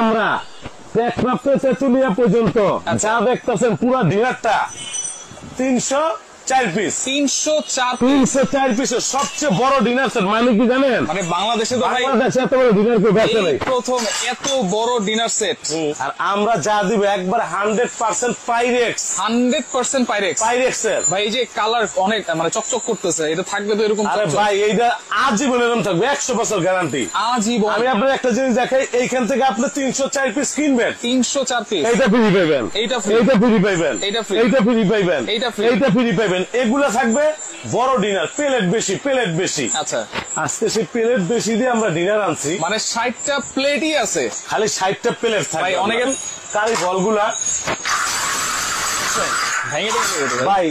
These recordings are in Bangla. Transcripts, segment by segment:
আমরা টেকনাফ থেকে তেতুলিয়া পর্যন্ত যা দেখতেছেন পুরো ডিনারটা 304 পিস 304 পিসের সবচেয়ে বড় ডিনার সেট। মানে কি জানেন, মানে বাংলাদেশে তো ভাই বাংলাদেশে এত বড় ডিনার কেউ বেচে নাই, প্রথম এত বড় ডিনার সেট। আর আমরা যা দিব একবার 100% পাইরেক্স, 100% পাইরেক্স এর। ভাই এই যে কালার অনেক মানে চকচক করতেছে, এটা থাকবে তো এরকম? আরে ভাই এইটা আজীবন এরকম থাকবে, 100 বছর গ্যারান্টি আজীবন। আমি আপনার একটা জিনিস দেখাই, এইখান থেকে আপনি 304 পিস কিনবেন, 304 পিস, এইটা ফ্রি পাইবেন, এইটা ফ্রি, এইটা ফ্রি পাইবেন, এইটা ফ্রি, এইটা ফ্রি পাইবেন, এইটা ফ্রি, এইটা ফ্রি পাইবেন। এগুলা থাকবে বড় ডিনার, প্লেট বেশি, প্লেট বেশি। আচ্ছা আজকে সেই প্লেট বেশি দিয়ে আমরা ডিনার আনছি, মানে 60টা প্লেটই আছে, খালি 60টা প্লেট থাকবে। ভাই অনেকের কারি বলগুলা ভেঙে দেবে ভাই।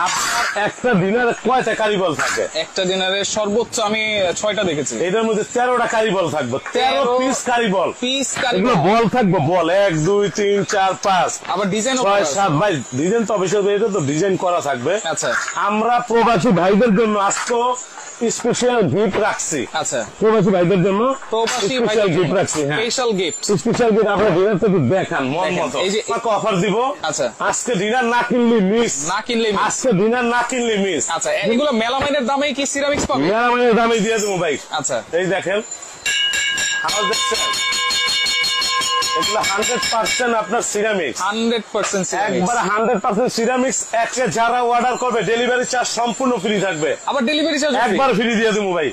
আপনার একটা ডিনারে কয়টা কারিবল থাকে? একটা ডিনারে সর্বোচ্চ আমি 6টা দেখেছি। এটার মধ্যে 13টা কারিবল থাকবে, 13 পিস কারিবল, পিস এগুলো বল থাকবে, বল 1 2 3 4 5, আবার ডিজাইন 6 7। ভাই ডিজাইন তো অবশ্যই, এটা তো ডিজাইন করা থাকবে। আচ্ছা আমরা প্রবাসী ভাইদের জন্য আজকে স্পেশাল গিফট রাখছি। আচ্ছা প্রবাসী ভাইদের জন্য প্রবাসী স্পেশাল ভাইদের গিফট রাখছি। হ্যাঁ, স্পেশাল গিফট, স্পেশাল গিফট আপনারা ডিনার থেকে দেখান মন দেখেন, মতো। এই যে আপনাকে অফার দিব। আচ্ছা আজকে ডিনার না কিনলে মিস, না কিনলে miss। আজকে ডিনার না কিনলে মিস। আচ্ছা এগুলো মেলামাইনের দামে কি সিরামিক্স পাবে? মেরামাইনের দামে দিয়ে দেবো ভাই। আচ্ছা এই দেখেন, আওয়াজ দেখছেন, এগুলো 100% আপনার সিরামিক্স, 100% সিরামিক্স, একবার 100% সিরামিক্স। একে যারা অর্ডার করবে ডেলিভারি চার্জ সম্পূর্ণ ফ্রি থাকবে, আবার ডেলিভারি চার্জ একবার ফ্রি দিয়ে দেবো ভাই।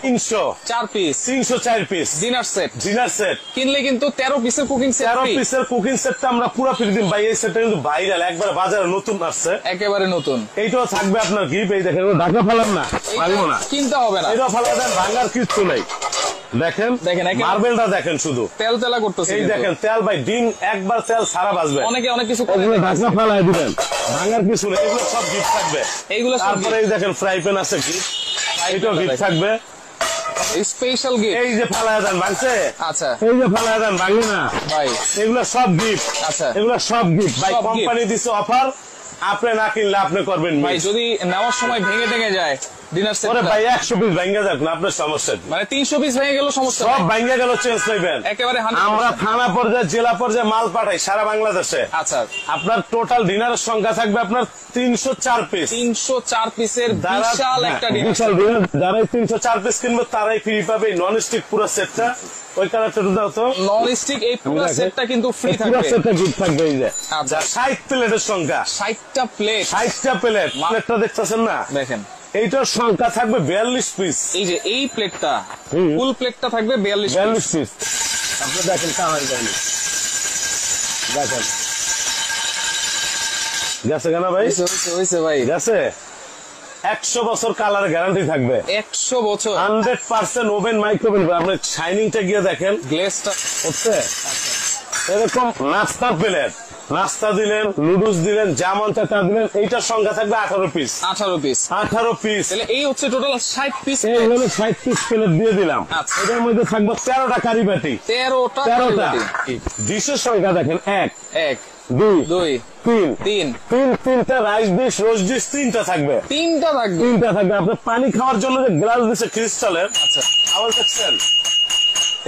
4 piece 304 piece dinner set, dinner set কিনলে কিন্তু 13 পিসের কুকিং সেট, 13 পিসের কুকিং সেটটা আমরা পুরো ফ্রি দিন ভাই। এই সেটটা কিন্তু ভাইরাল, একবার বাজারে নতুন আসছে, একেবারে নতুন। এইটাও থাকবে আপনার গিফট। এই দেখেন, ঢাকা ফেলাম না, পারবো না, কিনতে হবে না, এটাও ফেলা দেন, ভাঙার কিচ্ছু নেই। দেখেন দেখেন মার্বেলটা দেখেন, শুধু তেল তেলা করতেছে। এই দেখেন তেল ভাই, দিন একবার তেল সারা বাজবে। অনেকে অনেক কিছু করে, এগুলো ঢাকা ফেলাই দিবেন, ভাঙার কিছু নেই, এগুলো সব গিফট থাকবে। এইগুলো সব তারপরে এই দেখেন ফ্রাই প্যান আছে গিফট, এটাও গিফট থাকবে। Special gift. এই যে ফালায় দেন ভাঙছে, আচ্ছা এই যে ফালায় দেন ভাঙে না ভাই, এগুলো সব গিফট। আচ্ছা এগুলো সব গিফট ভাই, সব কোম্পানি দিছে অফার, আপনি না কিনলে আপনি করবেন ভাই miss। যদি নেওয়ার সময় ভেঙে ভেঙে যায় ডিনার সেট, ওরে ভাই 100 পিস ভাঙা যাক না, আপনার সমস্যা কি? মানে 300 পিস ভেঙে গেল সমস্যা সব নাই। ভাঙা গেল, চেঞ্জ পাইবেন। একেবারে 100%। আমরা থানা পর্যায়ে, জেলা পর্যায়ে মাল পাঠাই সারা বাংলাদেশে। আচ্ছা আপনার টোটাল ডিনারের সংখ্যা থাকবে আপনার 304 পিস। 304 পিসের বিশাল একটা ডিনার। বিশাল ডিনার, যারাই 304 পিস কিনবে তারাই ফ্রি পাবে নন স্টিক পুরো সেটটা। ওই কালারটা দাও তো, নন স্টিক এই পুরো সেটটা কিন্তু ফ্রি পুরো থাকবে। সেটটা গিফট থাকবে। এই যে আচ্ছা 60 প্লেটের সংখ্যা, 60টা প্লেট, 60টা প্লেট। প্লেটটা দেখতেছেন না, দেখেন এইটার সংখ্যা থাকবে 42 পিস। এই যে এই প্লেটটা, ফুল প্লেটটা থাকবে 42 পিস। আপনি দেখেন কামাই যায়নি, দেখেন গেছে কেন ভাই, হইছে ভাই, গেছে। 100 বছর কালার গ্যারান্টি থাকবে, 100 বছর 100% ওভেন মাইক্রোওভেন। আপনি শাইনিংটা গিয়ে দেখেন, গ্লেজটা হচ্ছে এরকম নাস্তার প্লেট, নাস্তা দিলেন, নুডলস দিলেন, যেমন তা দিলেন। এইটার সংখ্যা থাকবে 18 পিস, 18 পিস। 18 পিস। তাহলে এই হচ্ছে টোটাল 60 পিস। এই হলো 60 পিস প্লেট দিয়ে দিলাম। আচ্ছা। এটার মধ্যে থাকবে 13টা কারি বাটি, 13টা 13টা ডিশের সংখ্যা দেখেন, 1 1 2 2 3 3 তিনটা রাইস ডিশ, রোজ ডিশ, তিনটা থাকবে, তিনটা থাকবে। তিনটা থাকবে। আপনার পানি খাওয়ার জন্য যে গ্লাস দিচ্ছে ক্রিস্টালের, আচ্ছা আবার দেখছেন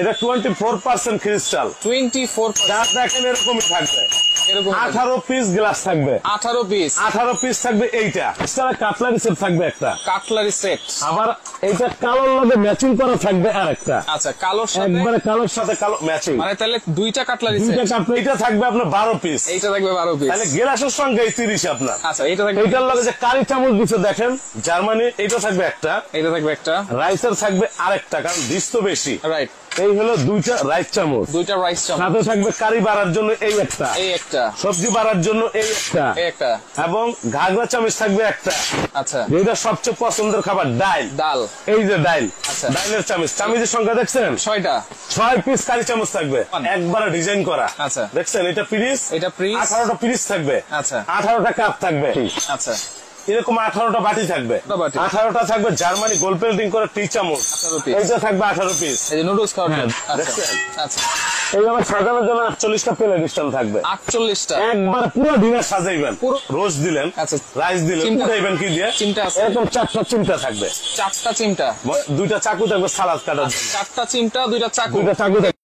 এটা 24% ক্রিস্টাল। 24 যা দেখেন এরকমই থাকবে। এরকম 18 পিস গ্লাস থাকবে, 18 পিস 18 পিস থাকবে। এইটা কাটলারি সেট থাকবে একটা, কাটলারি সেট। আবার এইটা কালোর লগে ম্যাচিং করা থাকবে আর একটা। আচ্ছা কালোর সাথে, একবারে কালোর সাথে কালো ম্যাচিং, মানে তাহলে দুইটা কাটলারি সেট। দুইটা কাটলারি। এটা থাকবে আপনার 12 পিস, এইটা থাকবে 12 পিস। তাহলে গ্লাসের সংখ্যা 30 আপনার। আচ্ছা এইটা থাকবে, এইটার লগে যে কারি চামচ দিচ্ছে দেখেন জার্মানি, এটা থাকবে একটা, এইটা থাকবে একটা, রাইসের থাকবে আরেকটা, কারণ ডিশ তো বেশি। রাইট, এই হলো দুইটা রাইস চামচ, দুইটা রাইস চামচ, সাথে থাকবে কারি বাড়ার জন্য এই একটা, এই একটা, সবজি বাড়ার জন্য এই একটা, এই একটা, এবং ঘাগরা চামচ থাকবে একটা। আচ্ছা যেটা সবচেয়ে পছন্দের খাবার ডাইল, ডাল, এই যে ডাইল, আচ্ছা। ডাইলের চামচ, চামচের সংখ্যা দেখছেন 6টা, 6 পিস কারি চামচ থাকবে, একবারে ডিজাইন করা। আচ্ছা দেখছেন এটা পিরিস, এটা পিস, 18টা পিরিস থাকবে, আচ্ছা 18টা কাপ থাকবে, আচ্ছা এরকম 18টা বাটি থাকবে, বাটি। 18টা থাকবে জার্মানি গোল পেন্টিং করে টি চামচ, 18 পিস। এইটা থাকবে 18 পিস। এই যে নুডলস খাওয়ার হ্যাঁ, জন্য। আচ্ছা দেখছেন? আচ্ছা এইভাবে সাজানোর জন্য 48টা প্লেট স্ট্যান্ড থাকবে, 48টা। একবার পুরো ডিনার সাজাইবেন, পুরো রোজ দিলেন, আচ্ছা রাইস দিলেন, চিমটা। উঠাইবেন কি দিয়ে, চিমটা আছে। এরকম 4টা চিমটা থাকবে, 4টা চিমটা, 2টা চাকু থাকবে সালাদ কাটার জন্য, 4টা চিমটা, 2টা চাকু। 2টা চাকু থাকবে।